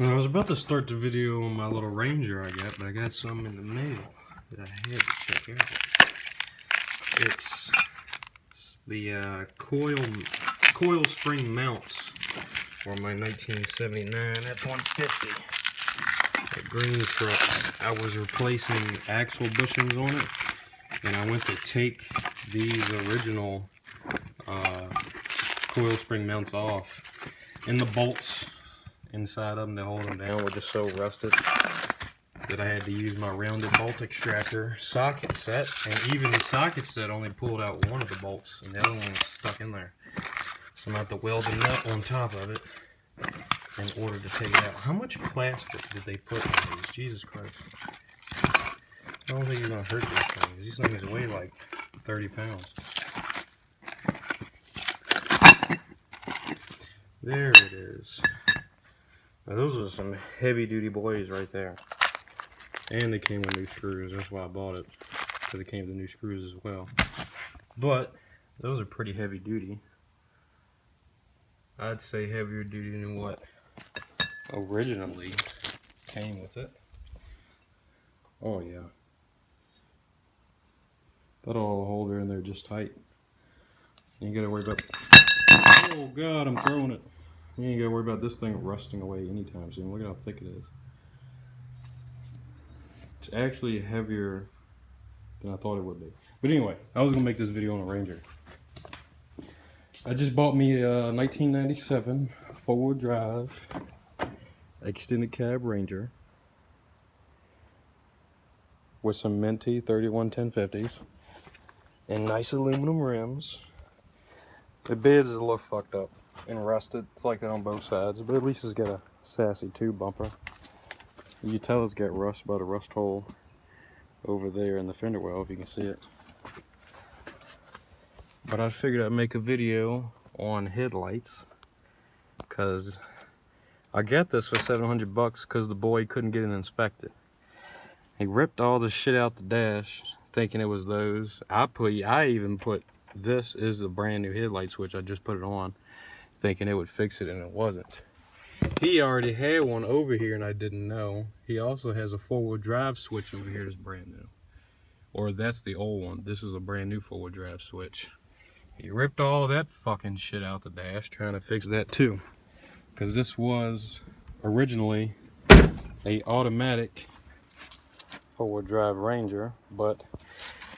Well, I was about to start the video on my little Ranger I got, but I got something in the mail that I had to check out. It's the coil spring mounts for my 1979 F-150. That green truck. I was replacing axle bushings on it, and I went to take these original coil spring mounts off, and the bolts inside of them to hold them down were just so rusted that I had to use my rounded bolt extractor socket set, and even the socket set only pulled out one of the bolts and the other one was stuck in there. So I'm going to have to weld a nut on top of it in order to take it out. How much plastic did they put in these? Jesus Christ. I don't think you're going to hurt these things. These things weigh like 30 pounds. There it is. Now those are some heavy duty boys right there. And they came with new screws. That's why I bought it, because it came with new screws as well. But those are pretty heavy duty. I'd say heavier duty than what originally came with it. Oh yeah. That'll all hold her in there just tight. You ain't gotta worry about. Oh God, I'm throwing it. You ain't gotta worry about this thing rusting away anytime soon. Look at how thick it is. It's actually heavier than I thought it would be. But anyway, I was gonna make this video on a Ranger. I just bought me a 1997 four-wheel drive extended cab Ranger with some minty 31 1050s and nice aluminum rims. The bed is a little fucked up and rusted. It's like that on both sides, but at least it's got a sassy tube bumper. You can tell it's got rust by the rust hole over there in the fender well, if you can see it. But I figured I'd make a video on headlights, because I got this for $700 because the boy couldn't get it inspected. He ripped all the shit out the dash thinking it was those. I even put, this is a brand new headlight switch, I just put it on thinking it would fix it, and it wasn't. He already had one over here and I didn't know. He also has a four-wheel drive switch over here that's brand new. Or that's the old one. This is a brand new four-wheel drive switch. He ripped all that fucking shit out the dash trying to fix that too. Because this was originally a automatic four-wheel drive Ranger, but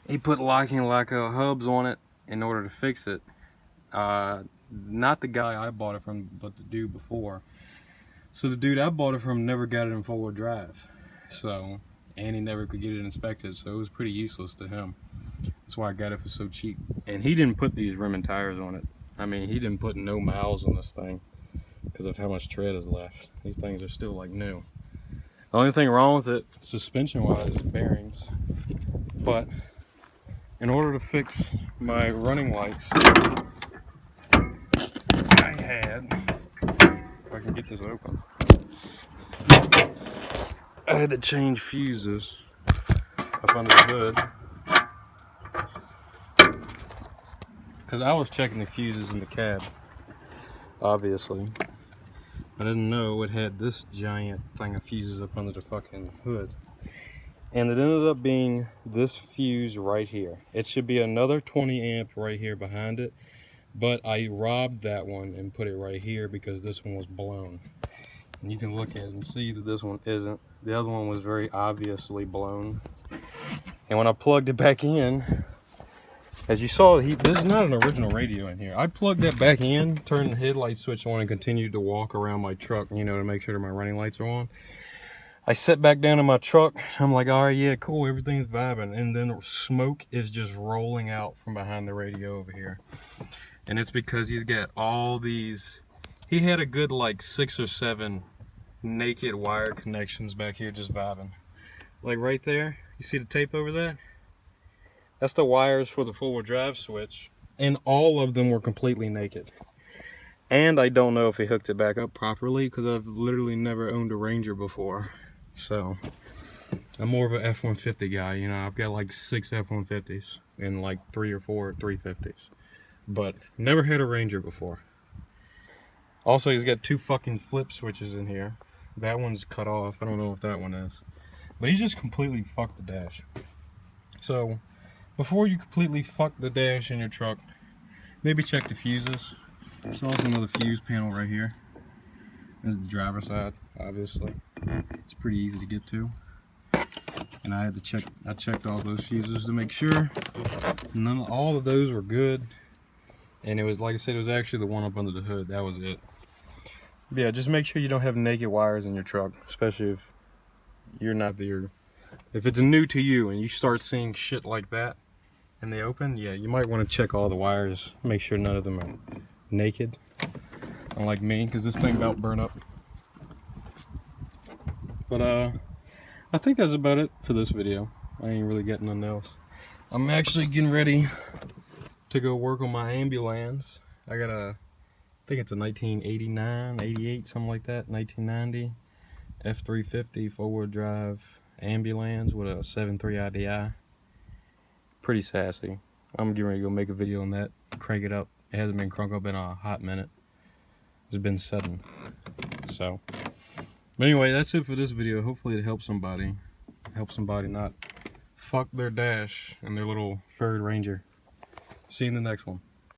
he put locking hubs on it in order to fix it. Not the guy I bought it from, but the dude before. So the dude I bought it from never got it in four-wheel drive. So, and he never could get it inspected, so it was pretty useless to him. That's why I got it for so cheap. And he didn't put these rim and tires on it. I mean, he didn't put no miles on this thing because of how much tread is left. These things are still like new. The only thing wrong with it, suspension-wise, is bearings. But in order to fix my running lights, I had, if I can get this open, I had to change fuses up under the hood. Because I was checking the fuses in the cab, obviously. I didn't know it had this giant thing of fuses up under the fucking hood. And it ended up being this fuse right here. It should be another 20 amp right here behind it, but I robbed that one and put it right here because this one was blown. And you can look at it and see that this one isn't. The other one was very obviously blown. And when I plugged it back in, as you saw, this is not an original radio in here. I plugged that back in, turned the headlight switch on, and continued to walk around my truck, you know, to make sure that my running lights are on. I sat back down in my truck. I'm like, all right, yeah, cool, everything's vibing. And then smoke is just rolling out from behind the radio over here. And it's because he's got all these, he had a good like 6 or 7 naked wire connections back here just vibing. Like right there, you see the tape over that? That's the wires for the four-wheel drive switch, and all of them were completely naked. And I don't know if he hooked it back up properly because I've literally never owned a Ranger before. So I'm more of an F-150 guy, you know. I've got like 6 F-150s and like 3 or 4 350s, but never had a Ranger before. Also, he's got 2 fucking flip switches in here. That one's cut off. I don't know if that one is. But he just completely fucked the dash. So, before you completely fuck the dash in your truck, maybe check the fuses. There's also another fuse panel right here. This is the driver's side, obviously. It's pretty easy to get to. And I checked all those fuses to make sure all of those were good. And it was, like I said, it was actually the one up under the hood. That was it. But yeah, just make sure you don't have naked wires in your truck, especially if you're not there. If it's new to you and you start seeing shit like that and they open, yeah, you might want to check all the wires, make sure none of them are naked, unlike me, because this thing about burnt up. But I think that's about it for this video. I ain't really getting nothing else. I'm actually getting ready to go work on my ambulance. I got I think it's a 1989, 88, something like that, 1990 F350 4-wheel drive ambulance with a 7.3 IDI. Pretty sassy. I'm getting ready to go make a video on that, crank it up. It hasn't been cranked up in a hot minute. It's been setting. So, but anyway, that's it for this video. Hopefully it helps somebody. Help somebody not fuck their dash and their little Ford Ranger. See you in the next one.